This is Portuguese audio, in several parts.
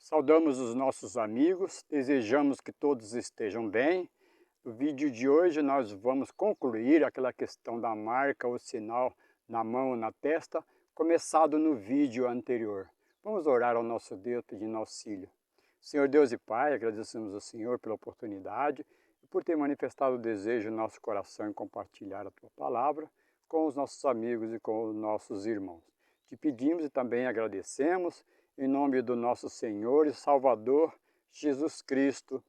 Saudamos os nossos amigos, desejamos que todos estejam bem. No vídeo de hoje nós vamos concluir aquela questão da marca ou sinal na mão ou na testa, começado no vídeo anterior. Vamos orar ao nosso Deus pedindo auxílio. Senhor Deus e Pai, agradecemos ao Senhor pela oportunidade e por ter manifestado o desejo no nosso coração em compartilhar a Tua Palavra com os nossos amigos e com os nossos irmãos. Te pedimos e também agradecemos em nome do nosso Senhor e Salvador, Jesus Cristo.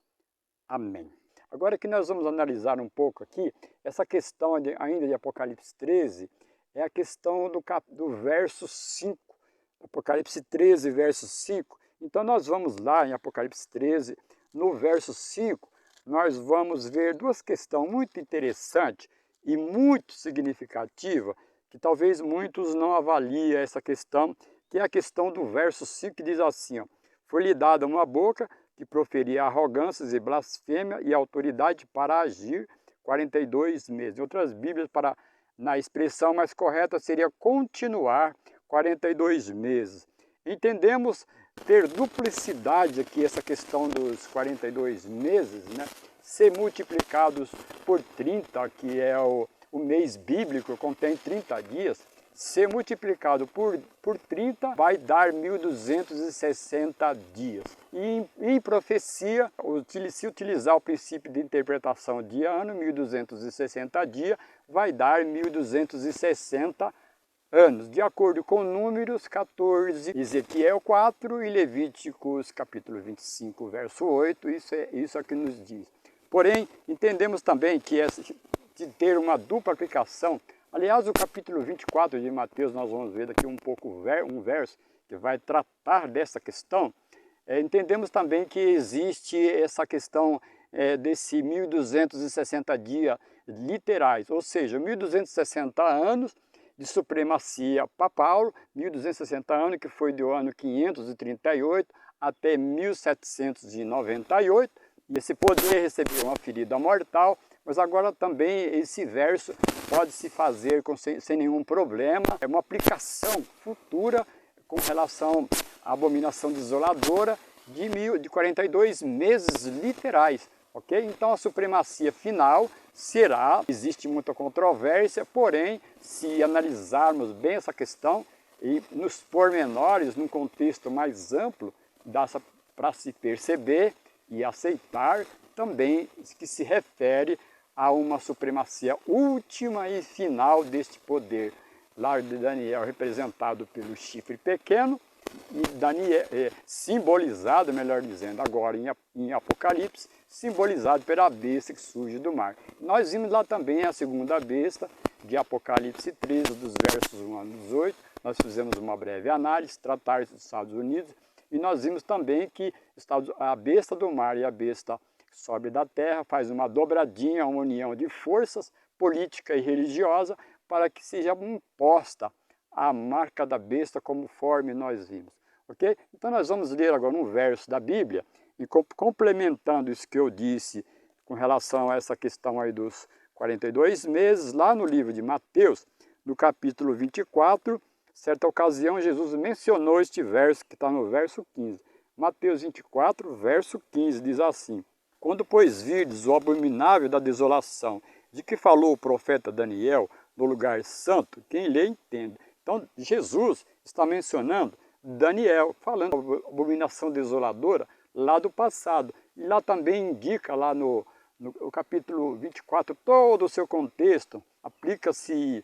Amém. Agora que nós vamos analisar um pouco aqui, essa questão ainda de Apocalipse 13, é a questão do verso 5. Apocalipse 13, verso 5. Então nós vamos lá em Apocalipse 13, no verso 5, nós vamos ver duas questões muito interessantes e muito significativas, que talvez muitos não avaliem essa questão, que é a questão do verso 5, que diz assim, ó, foi-lhe dada uma boca que proferia arrogâncias e blasfêmia e autoridade para agir 42 meses. Em outras Bíblias, na expressão mais correta, seria continuar 42 meses. Entendemos ter duplicidade aqui, essa questão dos 42 meses, né? Ser multiplicados por 30, que é o mês bíblico, contém 30 dias, ser multiplicado por 30 vai dar 1260 dias. E em profecia, se utilizar o princípio de interpretação de ano, 1260 dias, vai dar 1260 anos, de acordo com Números 14, Ezequiel 4 e Levíticos capítulo 25, verso 8, isso é que nos diz. Porém, entendemos também que de ter uma dupla aplicação. Aliás, o capítulo 24 de Mateus, nós vamos ver daqui um verso que vai tratar dessa questão. Entendemos também que existe essa questão desse 1260 dias literais, ou seja, 1260 anos de supremacia papal, 1260 anos que foi do ano 538 até 1798. Esse poder recebeu uma ferida mortal, mas agora também esse verso pode se fazer sem nenhum problema. É uma aplicação futura com relação à abominação desoladora de 42 meses literais. Okay? Então a supremacia final existe muita controvérsia, porém, se analisarmos bem essa questão e nos pormenores, num contexto mais amplo, dá para se perceber e aceitar também que se refere a uma supremacia última e final deste poder. Lá de Daniel representado pelo chifre pequeno e Daniel simbolizado, melhor dizendo, agora em Apocalipse, simbolizado pela besta que surge do mar. Nós vimos lá também a segunda besta de Apocalipse 13, dos versos 1 a 18. Nós fizemos uma breve análise, tratar dos Estados Unidos, e nós vimos também que a besta do mar e a besta que sobe da terra faz uma dobradinha, uma união de forças política e religiosa para que seja imposta a marca da besta conforme nós vimos. Ok? Então nós vamos ler agora um verso da Bíblia e complementando isso que eu disse com relação a essa questão aí dos 42 meses, lá no livro de Mateus, no capítulo 24, certa ocasião Jesus mencionou este verso que está no verso 15. Mateus 24, verso 15, diz assim: quando, pois, virdes o abominável da desolação, de que falou o profeta Daniel no lugar santo, quem lê entende. Então, Jesus está mencionando Daniel, falando da abominação desoladora lá do passado. E lá também indica, lá no capítulo 24, todo o seu contexto, aplica-se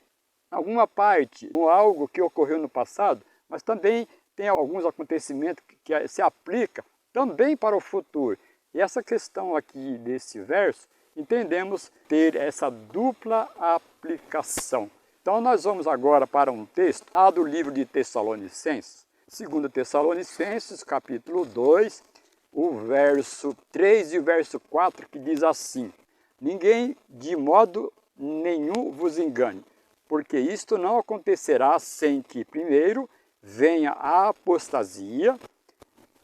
alguma parte ou algo que ocorreu no passado, mas também tem alguns acontecimentos que se aplica também para o futuro. E essa questão aqui desse verso, entendemos ter essa dupla aplicação. Então nós vamos agora para um texto lá do livro de Tessalonicenses, 2 Tessalonicenses, capítulo 2, o verso 3 e o verso 4, que diz assim: ninguém de modo nenhum vos engane, porque isto não acontecerá sem que primeiro venha a apostasia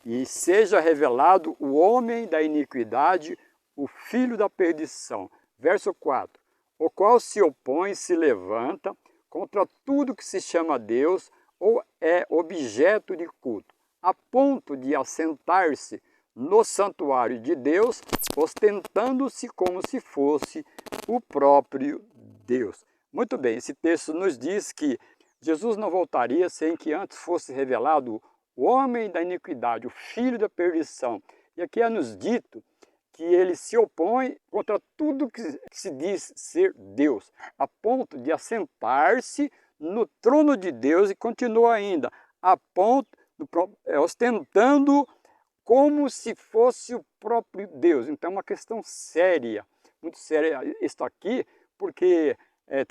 e seja revelado o homem da iniquidade, o filho da perdição. Verso 4. O qual se opõe, se levanta contra tudo que se chama Deus ou é objeto de culto, a ponto de assentar-se no santuário de Deus, ostentando-se como se fosse o próprio Deus. Muito bem, esse texto nos diz que Jesus não voltaria sem que antes fosse revelado o homem da iniquidade, o filho da perdição. E aqui é nos dito que ele se opõe contra tudo que se diz ser Deus, a ponto de assentar-se no trono de Deus e continua ainda, a ponto, ostentando como se fosse o próprio Deus. Então é uma questão séria, muito séria isso aqui, porque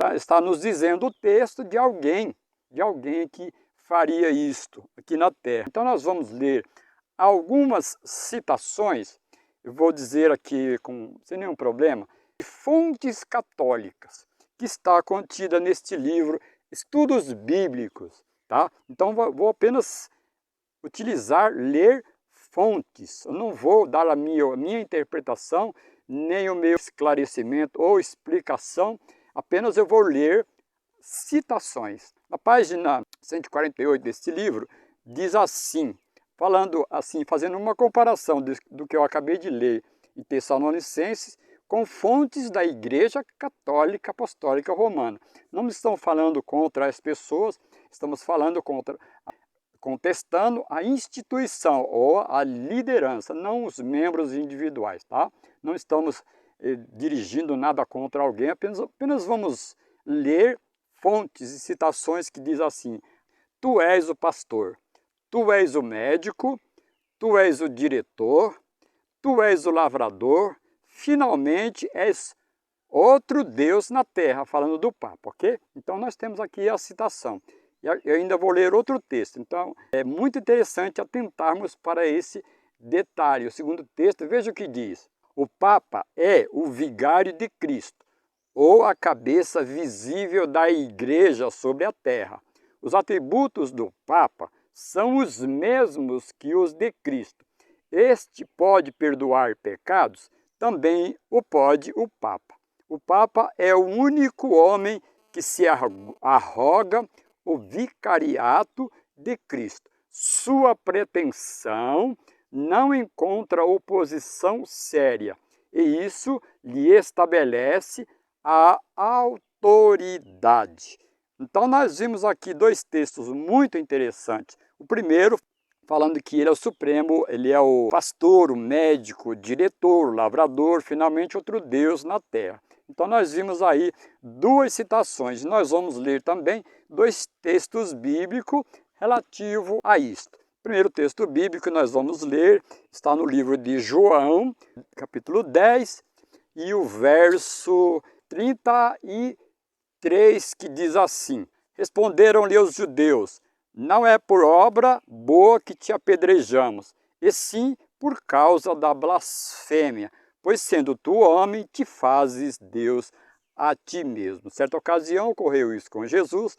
está nos dizendo o texto de alguém que faria isto aqui na terra. Então nós vamos ler algumas citações, eu vou dizer aqui sem nenhum problema, de fontes católicas, que está contida neste livro, Estudos Bíblicos. Tá? Então vou apenas ler fontes, eu não vou dar a minha interpretação, nem o meu esclarecimento ou explicação, apenas eu vou ler citações. Na página 148 deste livro, diz assim, fazendo uma comparação do que eu acabei de ler em Tessalonicenses com fontes da Igreja Católica Apostólica Romana. Não estamos falando contra as pessoas, estamos falando contestando a instituição ou a liderança, não os membros individuais, tá? Não estamos dirigindo nada contra alguém, apenas vamos ler fontes e citações que diz assim: tu és o pastor, tu és o médico, tu és o diretor, tu és o lavrador, finalmente és outro Deus na terra, falando do Papa, ok? Então nós temos aqui a citação. E eu ainda vou ler outro texto, então é muito interessante atentarmos para esse detalhe. O segundo texto, veja o que diz: o Papa é o vigário de Cristo, ou a cabeça visível da Igreja sobre a terra. Os atributos do Papa são os mesmos que os de Cristo. Este pode perdoar pecados, também o pode o Papa. O Papa é o único homem que se arroga o vicariato de Cristo. Sua pretensão não encontra oposição séria, e isso lhe estabelece a autoridade. Então nós vimos aqui dois textos muito interessantes. O primeiro, falando que ele é o supremo, ele é o pastor, o médico, o diretor, o lavrador, finalmente outro Deus na terra. Então nós vimos aí duas citações. Nós vamos ler também dois textos bíblicos relativos a isto. O primeiro texto bíblico que nós vamos ler está no livro de João, capítulo 10, e o verso 33, que diz assim: responderam-lhe os judeus: não é por obra boa que te apedrejamos, e sim por causa da blasfêmia, pois sendo tu homem, te fazes Deus a ti mesmo. Certa ocasião ocorreu isso com Jesus.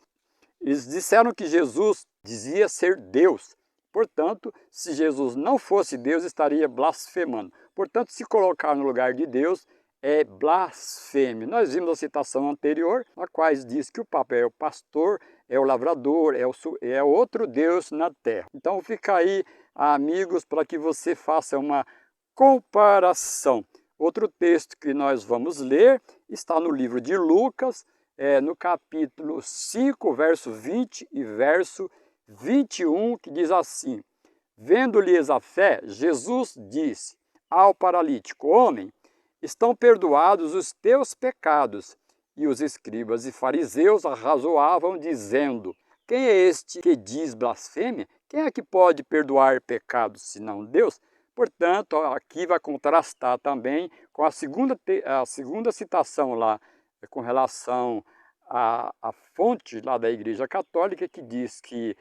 Eles disseram que Jesus dizia ser Deus. Portanto, se Jesus não fosse Deus, estaria blasfemando. Portanto, se colocar no lugar de Deus é blasfêmia. Nós vimos a citação anterior, a qual diz que o Papa é o pastor, é o lavrador, é outro Deus na terra. Então fica aí, amigos, para que você faça uma comparação. Outro texto que nós vamos ler está no livro de Lucas, no capítulo 5, verso 20 e verso 21, que diz assim: vendo-lhes a fé, Jesus disse ao paralítico: homem, estão perdoados os teus pecados. E os escribas e fariseus arrazoavam, dizendo: quem é este que diz blasfêmia? Quem é que pode perdoar pecados, senão Deus? Portanto, aqui vai contrastar também com a segunda citação lá, com relação à fonte lá da Igreja Católica, que diz que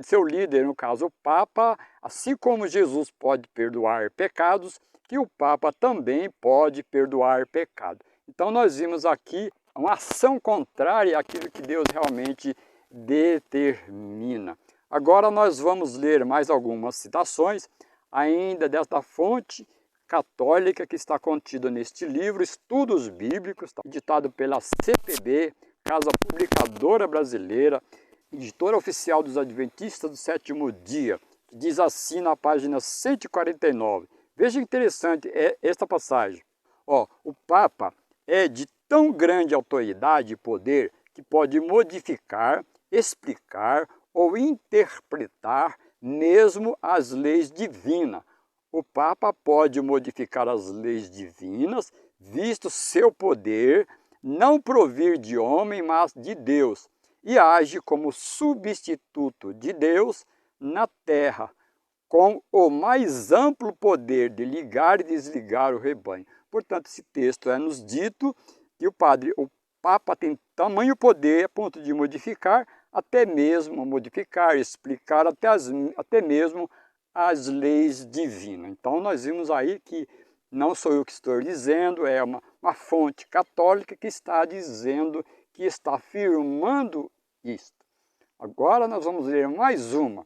seu líder, no caso o Papa, assim como Jesus pode perdoar pecados, que o Papa também pode perdoar pecado. Então nós vimos aqui uma ação contrária àquilo que Deus realmente determina. Agora nós vamos ler mais algumas citações, ainda desta fonte católica que está contida neste livro, Estudos Bíblicos, editado pela CPB, Casa Publicadora Brasileira, editora oficial dos Adventistas do Sétimo Dia. que diz assim na página 149. Veja interessante esta passagem. Ó, o Papa é de tão grande autoridade e poder que pode modificar, explicar ou interpretar mesmo as leis divinas. O Papa pode modificar as leis divinas, visto seu poder não provir de homem, mas de Deus, e age como substituto de Deus na terra, com o mais amplo poder de ligar e desligar o rebanho. Portanto, esse texto nos dito que o Papa tem tamanho poder a ponto de modificar, até mesmo modificar, explicar até mesmo as leis divinas. Então nós vimos aí que não sou eu que estou dizendo, é uma fonte católica que está dizendo, que está afirmando isto. Agora nós vamos ler mais uma,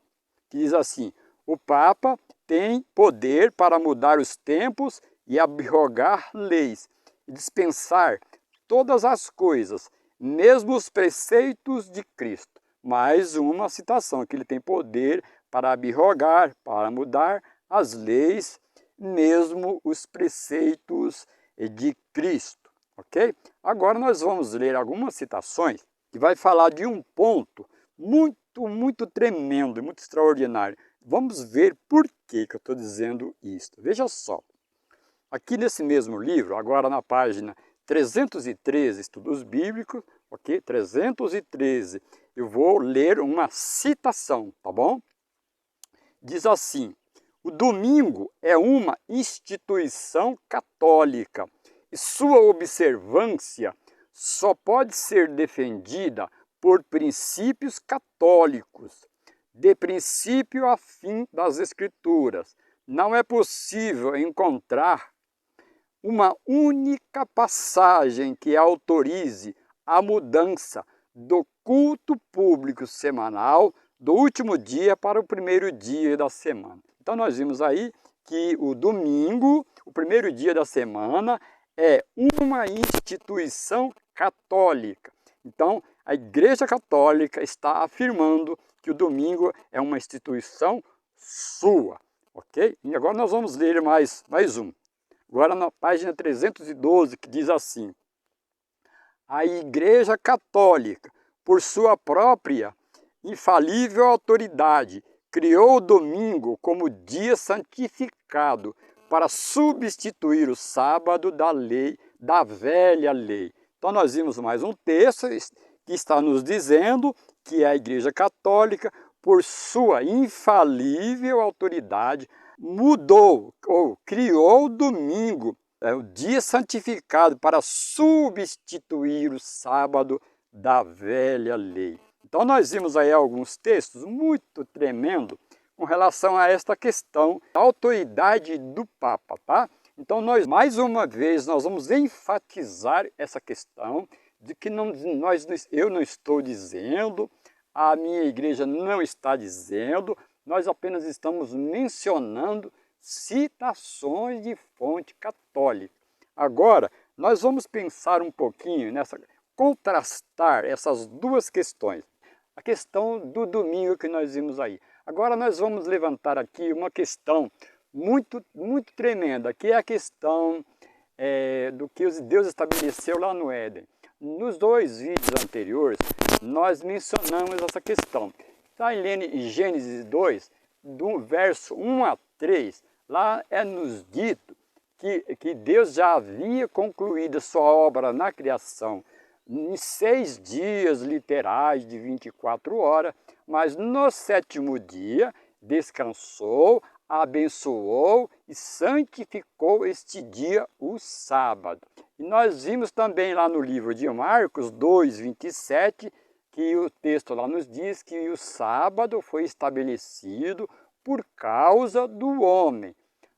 que diz assim: o Papa tem poder para mudar os tempos e abrogar leis, e dispensar todas as coisas, mesmo os preceitos de Cristo. Mais uma citação, que ele tem poder para abrogar, para mudar as leis, mesmo os preceitos de Cristo, ok? Agora nós vamos ler algumas citações que vai falar de um ponto muito tremendo, muito extraordinário. Vamos ver por que eu estou dizendo isto. Veja só, aqui nesse mesmo livro, agora na página 313, Estudos Bíblicos, ok? 313, eu vou ler uma citação, tá bom? Diz assim: o domingo é uma instituição católica e sua observância só pode ser defendida por princípios católicos, de princípio a fim das Escrituras. Não é possível encontrar uma única passagem que autorize a mudança do culto público semanal do último dia para o primeiro dia da semana. Então nós vimos aí que o domingo, o primeiro dia da semana, é uma instituição católica. Então a Igreja Católica está afirmando que o domingo é uma instituição sua, ok? E agora nós vamos ler mais um. Agora na página 312, que diz assim: a Igreja Católica, por sua própria infalível autoridade, criou o domingo como dia santificado para substituir o sábado da velha lei. Então nós vimos mais um texto que está nos dizendo que a Igreja Católica, por sua infalível autoridade, mudou ou criou o domingo, o dia santificado, para substituir o sábado da velha lei. Então nós vimos aí alguns textos muito tremendos com relação a esta questão da autoridade do Papa, tá? Então mais uma vez nós vamos enfatizar essa questão de que eu não estou dizendo, a minha igreja não está dizendo, nós apenas estamos mencionando citações de fonte católica. Agora, nós vamos pensar um pouquinho contrastar essas duas questões. A questão do domingo que nós vimos aí. Agora nós vamos levantar aqui uma questão muito tremenda, que é a questão do que Deus estabeleceu lá no Éden. Nos dois vídeos anteriores, nós mencionamos essa questão. Está em Gênesis 2, do verso 1 a 3, lá é nos dito que Deus já havia concluído a sua obra na criação em 6 dias literais de 24 horas, mas no 7º dia descansou, abençoou e santificou este dia, o sábado. E nós vimos também lá no livro de Marcos 2:27, que o texto lá nos diz que o sábado foi estabelecido por causa do homem.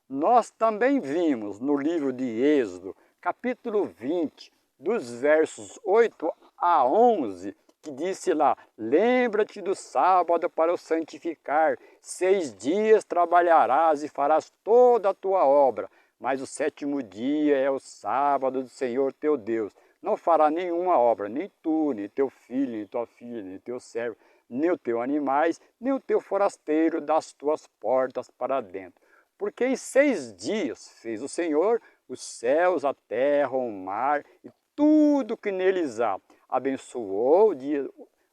Nós também vimos no livro de Êxodo, capítulo 20, dos versos 8 a 11, que disse lá: lembra-te do sábado para o santificar, 6 dias trabalharás e farás toda a tua obra, mas o 7º dia é o sábado do Senhor teu Deus. Não fará nenhuma obra, nem tu, nem teu filho, nem tua filha, nem teu servo, nem o teu animais, nem o teu forasteiro das tuas portas para dentro. Porque em 6 dias fez o Senhor os céus, a terra, o mar e tudo que neles há. Abençoou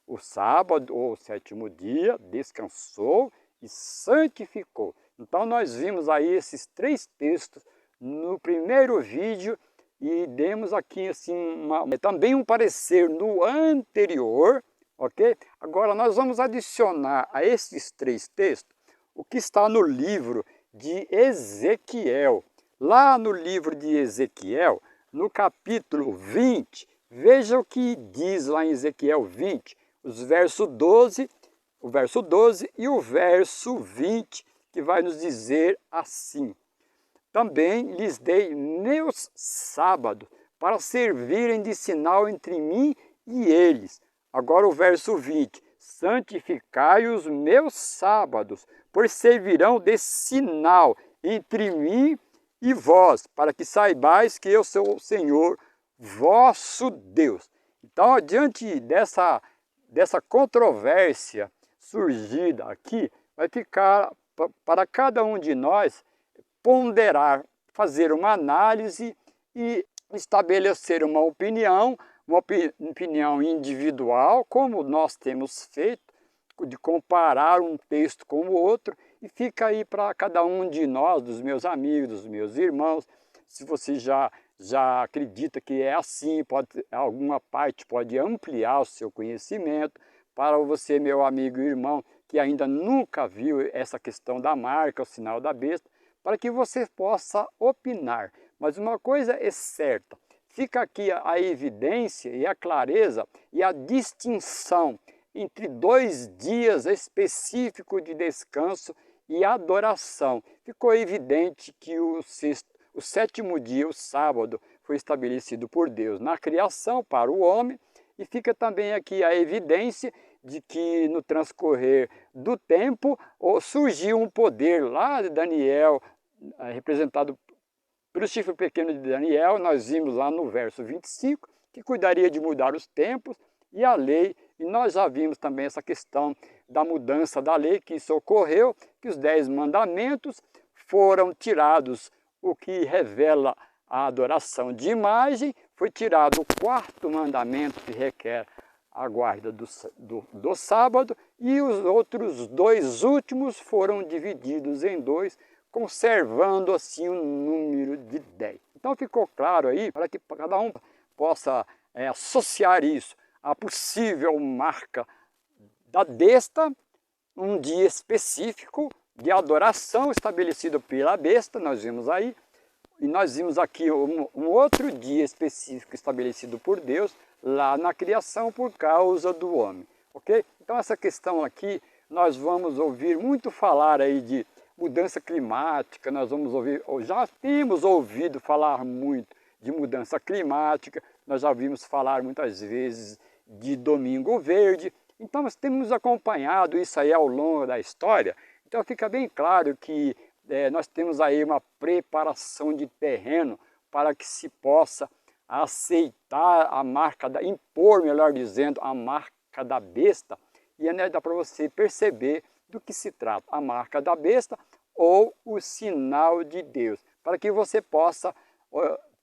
o sábado, ou o 7º dia, descansou e santificou. Então nós vimos aí esses 3 textos no primeiro vídeo e demos aqui assim também um parecer no anterior, ok? Agora nós vamos adicionar a esses 3 textos o que está no livro de Ezequiel. Lá no livro de Ezequiel, no capítulo 20, veja o que diz lá em Ezequiel 20, os versos 12, o verso 12 e o verso 20, que vai nos dizer assim: também lhes dei meus sábados para servirem de sinal entre mim e eles. Agora o verso 20, santificai os meus sábados, pois servirão de sinal entre mim e vós, para que saibais que eu sou o Senhor, vosso Deus. Então, diante dessa controvérsia surgida aqui, vai ficar para cada um de nós ponderar, fazer uma análise e estabelecer uma opinião individual, como nós temos feito, de comparar um texto com o outro, e fica aí para cada um de nós, dos meus amigos, dos meus irmãos, se você já acredita que é assim, alguma parte pode ampliar o seu conhecimento. Para você, meu amigo e irmão, que ainda nunca viu essa questão da marca, o sinal da besta, para que você possa opinar. Mas uma coisa é certa, fica aqui a evidência e a clareza e a distinção entre 2 dias específicos de descanso e adoração. Ficou evidente que o 7º dia, o sábado, foi estabelecido por Deus na criação para o homem, e fica também aqui a evidência de que no transcorrer do tempo surgiu um poder lá de Daniel, representado pelo chifre pequeno de Daniel. Nós vimos lá no verso 25, que cuidaria de mudar os tempos e a lei, e nós já vimos também essa questão da mudança da lei, que isso ocorreu, que os 10 mandamentos foram tirados, o que revela a adoração de imagem, foi tirado o 4º mandamento, que requer a guarda do sábado, e os outros 2 últimos foram divididos em 2, conservando assim um número de 10. Então ficou claro aí, para que cada um possa associar isso à possível marca da besta, um dia específico de adoração estabelecido pela besta, nós vimos aí, e nós vimos aqui um outro dia específico estabelecido por Deus, lá na criação por causa do homem, ok? Então essa questão aqui, nós vamos ouvir muito falar aí de mudança climática, nós vamos ouvir, ou já temos ouvido falar muito de mudança climática, nós já vimos falar muitas vezes de Domingo Verde, então nós temos acompanhado isso aí ao longo da história, então fica bem claro que nós temos aí uma preparação de terreno para que se possa aceitar a marca, impor, melhor dizendo, a marca da besta, e dá para você perceber do que se trata, a marca da besta ou o sinal de Deus, para que você possa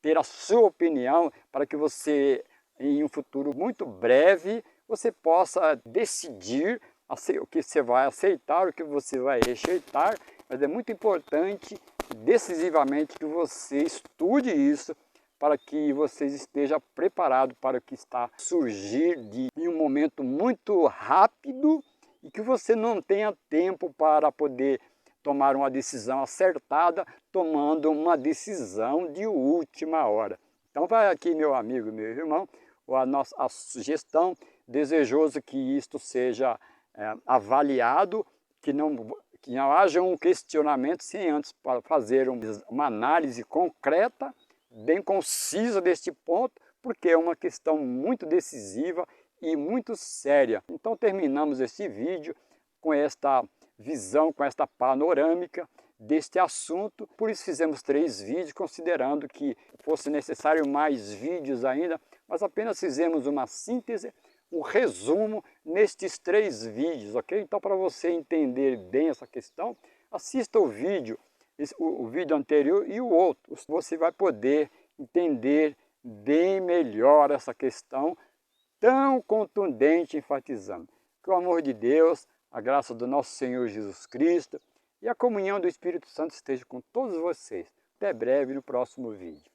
ter a sua opinião, para que você, em um futuro muito breve, você possa decidir o que você vai aceitar, o que você vai rejeitar. Mas é muito importante, decisivamente, que você estude isso, para que você esteja preparado para o que está a surgir em um momento muito rápido, e que você não tenha tempo para poder tomar uma decisão acertada, tomando uma decisão de última hora. Então vai aqui, meu amigo, meu irmão, a sugestão, desejoso que isto seja avaliado, que não haja um questionamento sem antes fazer uma análise concreta, bem concisa deste ponto, porque é uma questão muito decisiva e muito séria. Então terminamos esse vídeo com esta visão, com esta panorâmica deste assunto. Por isso fizemos 3 vídeos, considerando que fosse necessário mais vídeos ainda, mas apenas fizemos uma síntese, um resumo nestes 3 vídeos, ok? Então, para você entender bem essa questão, assista o vídeo anterior e o outro. Você vai poder entender bem melhor essa questão tão contundente, enfatizando que o amor de Deus, a graça do nosso Senhor Jesus Cristo e a comunhão do Espírito Santo esteja com todos vocês. Até breve no próximo vídeo.